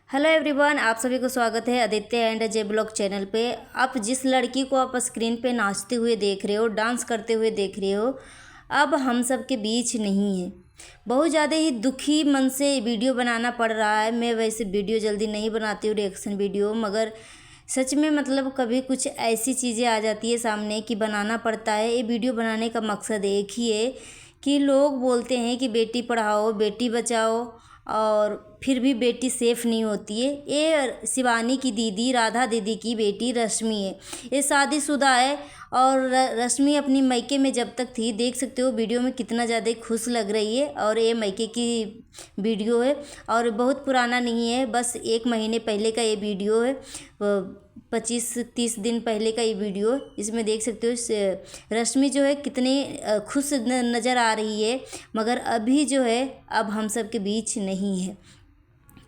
Hello everyone, आप सभी को स्वागत है Aditya and Ajay blog channel पे। आप जिस लड़की को आप स्क्रीन पे नाचते हुए देख रहे हो, डांस करते हुए देख रहे हो, अब हम सब के बीच नहीं है। बहुत ज़्यादा ही दुखी मन से वीडियो बनाना पड़ रहा है। मैं वैसे वीडियो जल्दी नहीं बनाती हूँ, रिएक्शन वीडियो, मगर सच में मतलब कभी कुछ ऐसी चीज़ें आ जाती है सामने कि बनाना पड़ता है। ये वीडियो बनाने का मकसद एक ही है कि लोग बोलते हैं कि बेटी पढ़ाओ बेटी बचाओ, और फिर भी बेटी सेफ़ नहीं होती है। ये शिवानी की दीदी, राधा दीदी की बेटी रश्मि है। ये शादीशुदा है और रश्मि अपनी मायके में जब तक थी, देख सकते हो वीडियो में कितना ज़्यादा खुश लग रही है। और ये मायके की वीडियो है और बहुत पुराना नहीं है, बस 1 महीने पहले का ये वीडियो है। 25-30 दिन पहले का ये वीडियो। इसमें देख सकते हो रश्मि जो है कितनी खुश नज़र आ रही है, मगर अभी जो है अब हम सब के बीच नहीं है।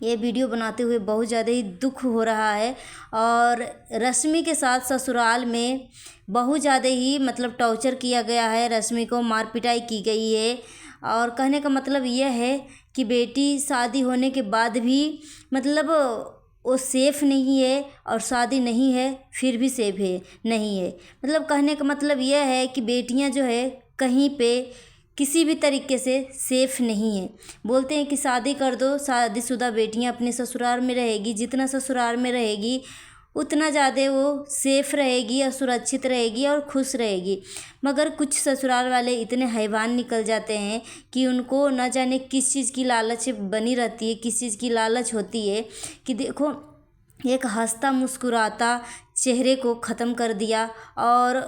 ये वीडियो बनाते हुए बहुत ज़्यादा ही दुख हो रहा है। और रश्मि के साथ ससुराल में बहुत ज़्यादा ही मतलब टॉर्चर किया गया है, रश्मि को मार पिटाई की गई है। और कहने का मतलब यह है कि बेटी शादी होने के बाद भी मतलब वो सेफ़ नहीं है, और शादी नहीं है फिर भी सेफ़ है नहीं है। मतलब कहने का मतलब यह है कि बेटियां जो है कहीं पे किसी भी तरीके से सेफ़ नहीं है। बोलते हैं कि शादी कर दो, शादीशुदा बेटियां अपने ससुराल में रहेगी, जितना ससुराल में रहेगी उतना ज़्यादा वो सेफ़ रहेगी और सुरक्षित रहेगी और खुश रहेगी। मगर कुछ ससुराल वाले इतने हैवान निकल जाते हैं कि उनको न जाने किस चीज़ की लालच बनी रहती है, किस चीज़ की लालच होती है कि देखो एक हंसता मुस्कुराता चेहरे को ख़त्म कर दिया। और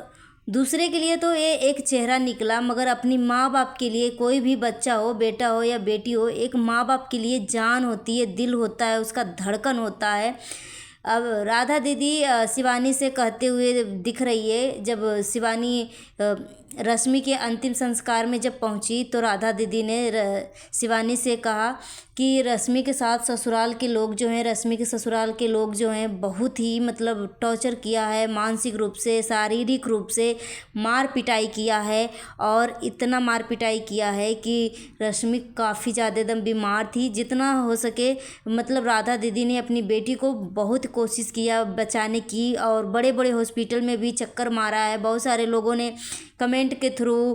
दूसरे के लिए तो ये एक चेहरा निकला, मगर अपनी माँ बाप के लिए, कोई भी बच्चा हो, बेटा हो या बेटी हो, एक माँ बाप के लिए जान होती है, दिल होता है, उसका धड़कन होता है। अब राधा दीदी शिवानी से कहते हुए दिख रही है। जब शिवानी रश्मि के अंतिम संस्कार में जब पहुंची तो राधा दीदी ने शिवानी से कहा कि रश्मि के साथ ससुराल के लोग जो हैं, रश्मि के ससुराल के लोग जो हैं बहुत ही मतलब टॉर्चर किया है, मानसिक रूप से, शारीरिक रूप से मार पिटाई किया है। और इतना मार पिटाई किया है कि रश्मि काफ़ी ज़्यादा एकदम बीमार थी। जितना हो सके मतलब राधा दीदी ने अपनी बेटी को बहुत कोशिश किया बचाने की, और बड़े बड़े हॉस्पिटल में भी चक्कर मारा है। बहुत सारे लोगों ने कमेंट के थ्रू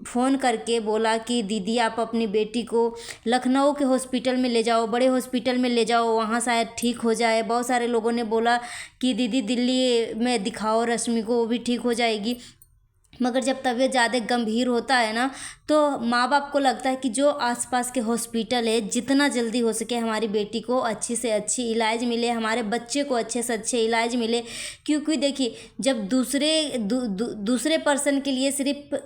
फ़ोन करके बोला कि दीदी आप अपनी बेटी को लखनऊ के हॉस्पिटल में ले जाओ, बड़े हॉस्पिटल में ले जाओ, वहाँ शायद ठीक हो जाए। बहुत सारे लोगों ने बोला कि दीदी दिल्ली में दिखाओ रश्मि को, वो भी ठीक हो जाएगी। मगर जब तबीयत ज़्यादा गंभीर होता है ना, तो माँ बाप को लगता है कि जो आसपास के हॉस्पिटल है, जितना जल्दी हो सके हमारी बेटी को अच्छी से अच्छी इलाज मिले, हमारे बच्चे को अच्छे से अच्छे इलाज मिले। क्योंकि देखिए जब दूसरे पर्सन के लिए सिर्फ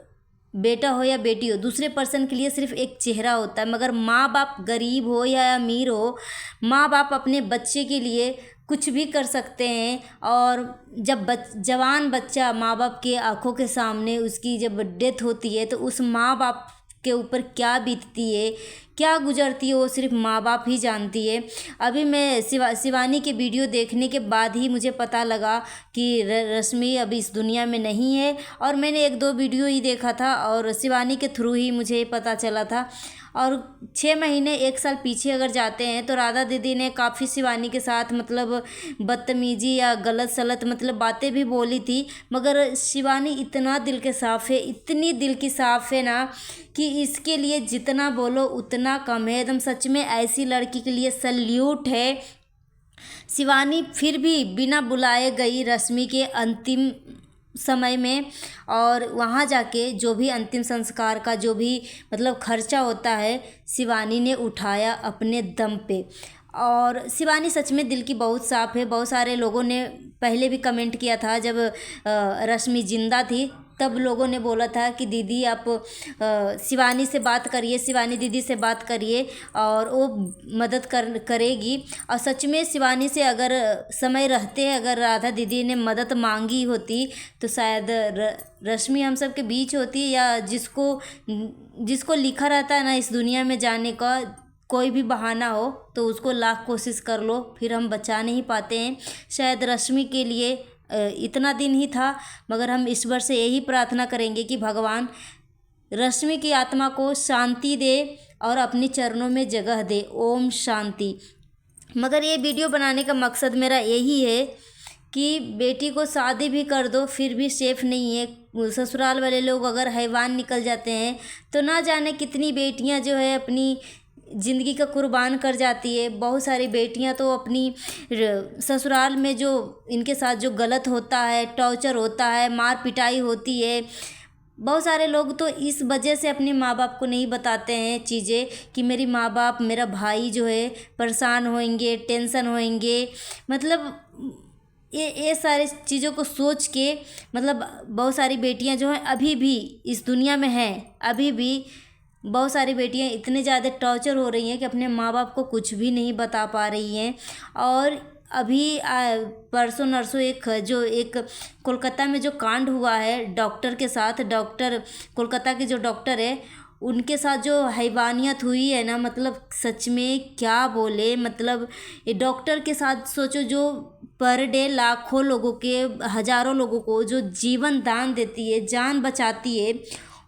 बेटा हो या बेटी हो, दूसरे पर्सन के लिए सिर्फ एक चेहरा होता है, मगर माँ बाप गरीब हो या अमीर हो, माँ बाप अपने बच्चे के लिए कुछ भी कर सकते हैं। और जब जवान बच्चा माँ बाप के आंखों के सामने उसकी जब डेथ होती है, तो उस माँ बाप के ऊपर क्या बीतती है, क्या गुजरती है, वो सिर्फ माँ बाप ही जानती है। अभी मैं शिवानी के वीडियो देखने के बाद ही मुझे पता लगा कि रश्मि अभी इस दुनिया में नहीं है। और मैंने 1-2 वीडियो ही देखा था और शिवानी के थ्रू ही मुझे पता चला था। और 6 महीने 1 साल पीछे अगर जाते हैं तो राधा दीदी ने काफ़ी शिवानी के साथ मतलब बदतमीजी या गलत सलत मतलब बातें भी बोली थी। मगर शिवानी इतना दिल के साफ़ है, इतनी दिल की साफ़ है ना कि इसके लिए जितना बोलो उतना कम है। एकदम सच में ऐसी लड़की के लिए सल्यूट है। शिवानी फिर भी बिना बुलाए गई रश्मि के अंतिम समय में, और वहाँ जाके जो भी अंतिम संस्कार का जो भी मतलब खर्चा होता है, शिवानी ने उठाया अपने दम पे। और शिवानी सच में दिल की बहुत साफ़ है। बहुत सारे लोगों ने पहले भी कमेंट किया था जब रश्मि जिंदा थी, तब लोगों ने बोला था कि दीदी आप शिवानी से बात करिए, शिवानी दीदी से बात करिए और वो मदद करेगी। और सच में शिवानी से अगर समय रहते अगर राधा दीदी ने मदद मांगी होती तो शायद रश्मि हम सब के बीच होती, या जिसको लिखा रहता है ना इस दुनिया में जाने का, कोई भी बहाना हो तो उसको लाख कोशिश कर लो फिर हम बचा नहीं पाते हैं। शायद रश्मि के लिए इतना दिन ही था, मगर हम ईश्वर से यही प्रार्थना करेंगे कि भगवान रश्मि की आत्मा को शांति दे और अपने चरणों में जगह दे। ओम शांति। मगर ये वीडियो बनाने का मकसद मेरा यही है कि बेटी को शादी भी कर दो फिर भी सेफ़ नहीं है। ससुराल वाले लोग अगर हैवान निकल जाते हैं तो ना जाने कितनी बेटियां जो है अपनी ज़िंदगी का कुर्बान कर जाती है। बहुत सारी बेटियां तो अपनी ससुराल में जो इनके साथ जो गलत होता है, टॉर्चर होता है, मार पिटाई होती है, बहुत सारे लोग तो इस वजह से अपने माँ बाप को नहीं बताते हैं चीज़ें कि मेरी माँ बाप, मेरा भाई जो है परेशान होंगे, टेंशन होंगे। मतलब ये सारी चीज़ों को सोच के मतलब बहुत सारी बेटियां जो हैं अभी भी इस दुनिया में हैं। अभी भी बहुत सारी बेटियां इतने ज़्यादा टॉर्चर हो रही हैं कि अपने माँ बाप को कुछ भी नहीं बता पा रही हैं। और अभी परसों नरसों एक कोलकाता में जो कांड हुआ है डॉक्टर के साथ, डॉक्टर कोलकाता के जो डॉक्टर है उनके साथ जो हैवानियत हुई है ना, मतलब सच में क्या बोले। मतलब ये डॉक्टर के साथ सोचो जो पर डे लाखों लोगों के, हज़ारों लोगों को जो जीवन दान देती है, जान बचाती है,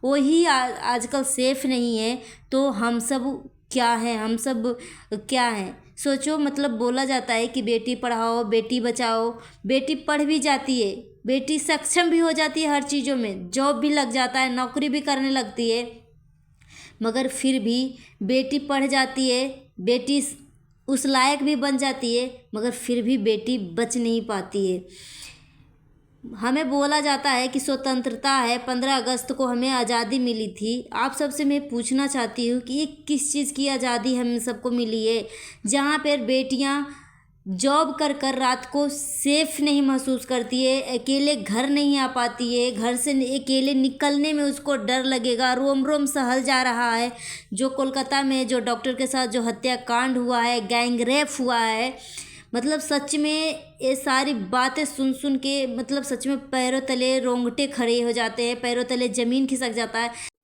वही आजकल सेफ़ नहीं है। तो हम सब क्या हैं, हम सब क्या हैं सोचो। मतलब बोला जाता है कि बेटी पढ़ाओ बेटी बचाओ, बेटी पढ़ भी जाती है, बेटी सक्षम भी हो जाती है हर चीज़ों में, जॉब भी लग जाता है, नौकरी भी करने लगती है, मगर फिर भी बेटी पढ़ जाती है, बेटी उस लायक भी बन जाती है, मगर फिर भी बेटी बच नहीं पाती है। हमें बोला जाता है कि स्वतंत्रता है, 15 अगस्त को हमें आज़ादी मिली थी। आप सबसे मैं पूछना चाहती हूँ कि ये किस चीज़ की आज़ादी हम सबको मिली है, जहाँ पर बेटियाँ जॉब कर कर रात को सेफ़ नहीं महसूस करती है, अकेले घर नहीं आ पाती है, घर से अकेले निकलने में उसको डर लगेगा, रोम रोम सहल जा रहा है। जो कोलकाता में जो डॉक्टर के साथ जो हत्याकांड हुआ है, गैंग रेप हुआ है, मतलब सच में ये सारी बातें सुन सुन के मतलब सच में पैरों तले रोंगटे खड़े हो जाते हैं, पैरों तले ज़मीन खिसक जाता है।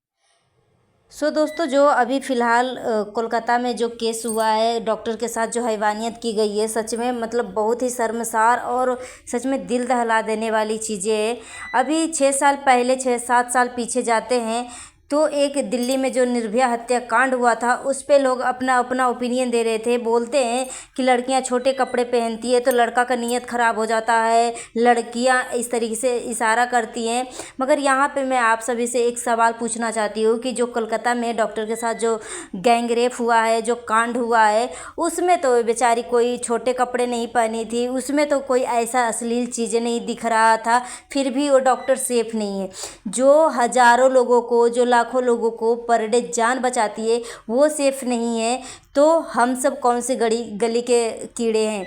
दोस्तों जो अभी फ़िलहाल कोलकाता में जो केस हुआ है, डॉक्टर के साथ जो हैवानियत की गई है, सच में मतलब बहुत ही शर्मसार और सच में दिल दहला देने वाली चीज़ें हैं। अभी 6 साल पहले, 6-7 साल पीछे जाते हैं तो एक दिल्ली में जो निर्भया हत्याकांड हुआ था उस पे लोग अपना अपना ओपिनियन दे रहे थे। बोलते हैं कि लड़कियां छोटे कपड़े पहनती है तो लड़का का नीयत ख़राब हो जाता है, लड़कियां इस तरीके से इशारा करती हैं। मगर यहाँ पे मैं आप सभी से एक सवाल पूछना चाहती हूँ कि जो कोलकाता में डॉक्टर के साथ जो गैंग रेप हुआ है, जो कांड हुआ है, उसमें तो बेचारी कोई छोटे कपड़े नहीं पहनी थी, उसमें तो कोई ऐसा अश्लील चीज़ें नहीं दिख रहा था, फिर भी वो डॉक्टर सेफ़ नहीं है। जो हज़ारों लोगों को, जो लाखों लोगों को पर डे जान बचाती है, वो सेफ़ नहीं है, तो हम सब कौन से गली के कीड़े हैं।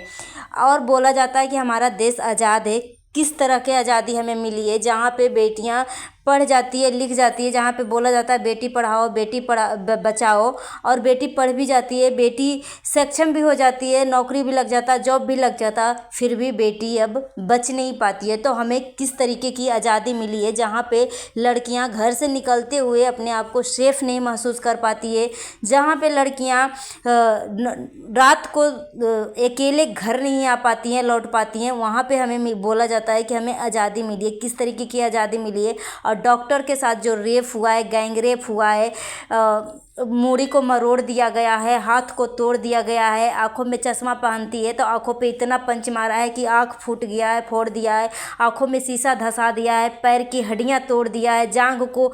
और बोला जाता है कि हमारा देश आज़ाद है। किस तरह की आज़ादी हमें मिली है, जहाँ पे बेटियाँ पढ़ जाती है, लिख जाती है, जहाँ पे बोला जाता है बेटी पढ़ाओ बेटी बचाओ, और बेटी पढ़ भी जाती है, बेटी सक्षम भी हो जाती है, नौकरी भी लग जाता, जॉब भी लग जाता, फिर भी बेटी अब बच नहीं पाती है। तो हमें किस तरीके की आज़ादी मिली है, जहाँ पे लड़कियाँ घर से निकलते हुए अपने आप को सेफ़ नहीं महसूस कर पाती है, जहाँ पे लड़कियाँ रात को अकेले घर नहीं आ पाती हैं, लौट पाती हैं, वहाँ पे हमें बोला जाता है कि हमें आज़ादी मिली है। किस तरीके की आज़ादी मिली है। और डॉक्टर के साथ जो रेप हुआ है, गैंग रेप हुआ है, मूड़ी को मरोड़ दिया गया है, हाथ को तोड़ दिया गया है, आँखों में चश्मा पहनती है तो आँखों पे इतना पंच मारा है कि आँख फूट गया है, फोड़ दिया है, आँखों में शीशा धंसा दिया है, पैर की हड्डियाँ तोड़ दिया है, जांघ को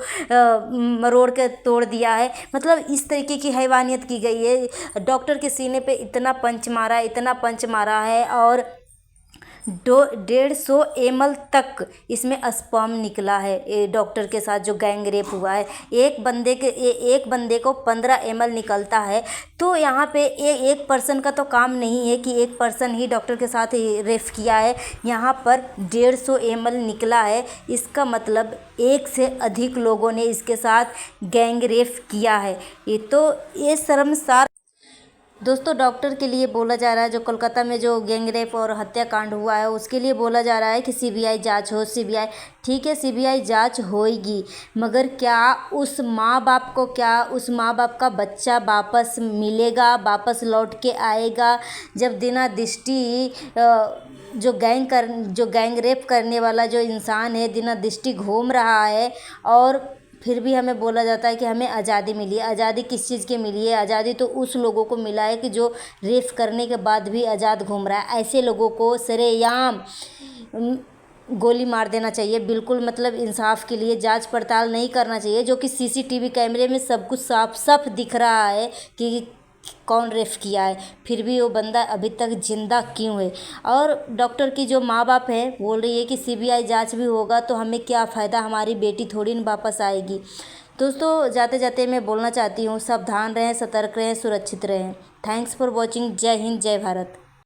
मरोड़ के तोड़ दिया है। मतलब इस तरीके की हैवानियत की गई है। डॉक्टर के सीने पे इतना पंच मारा है, इतना पंच मारा है, और 150 ml तक इसमें स्पर्म निकला है। ये डॉक्टर के साथ जो गैंग रेप हुआ है, एक बंदे को 15 ml निकलता है। तो यहाँ पे एक पर्सन का तो काम नहीं है कि एक पर्सन ही डॉक्टर के साथ रेप किया है, यहाँ पर 150 ml निकला है। इसका मतलब एक से अधिक लोगों ने इसके साथ गैंग रेप किया है। ये शर्मसार दोस्तों डॉक्टर के लिए बोला जा रहा है, जो कोलकाता में जो गैंग रेप और हत्याकांड हुआ है उसके लिए बोला जा रहा है कि सीबीआई जांच हो। सीबीआई ठीक है, सीबीआई जांच होएगी, मगर क्या उस माँ बाप का बच्चा वापस मिलेगा, वापस लौट के आएगा? जब बिना दृष्टि जो गैंग रेप करने वाला जो इंसान है बिना दृष्टि घूम रहा है, और फिर भी हमें बोला जाता है कि हमें आज़ादी मिली है। आज़ादी किस चीज़ की मिली है? आज़ादी तो उस लोगों को मिला है कि जो रेप करने के बाद भी आज़ाद घूम रहा है। ऐसे लोगों को सरेआम गोली मार देना चाहिए। बिल्कुल मतलब इंसाफ के लिए जांच पड़ताल नहीं करना चाहिए, जो कि सीसीटीवी कैमरे में सब कुछ साफ साफ दिख रहा है कि कौन रेप किया है, फिर भी वो बंदा अभी तक ज़िंदा क्यों है। और डॉक्टर की जो माँ बाप है बोल रही है कि सीबीआई जांच भी होगा तो हमें क्या फ़ायदा, हमारी बेटी थोड़ी न वापस आएगी। दोस्तों जाते जाते मैं बोलना चाहती हूँ, सावधान रहें, सतर्क रहें, सुरक्षित रहें। Thanks for watching. जय हिंद, जय भारत।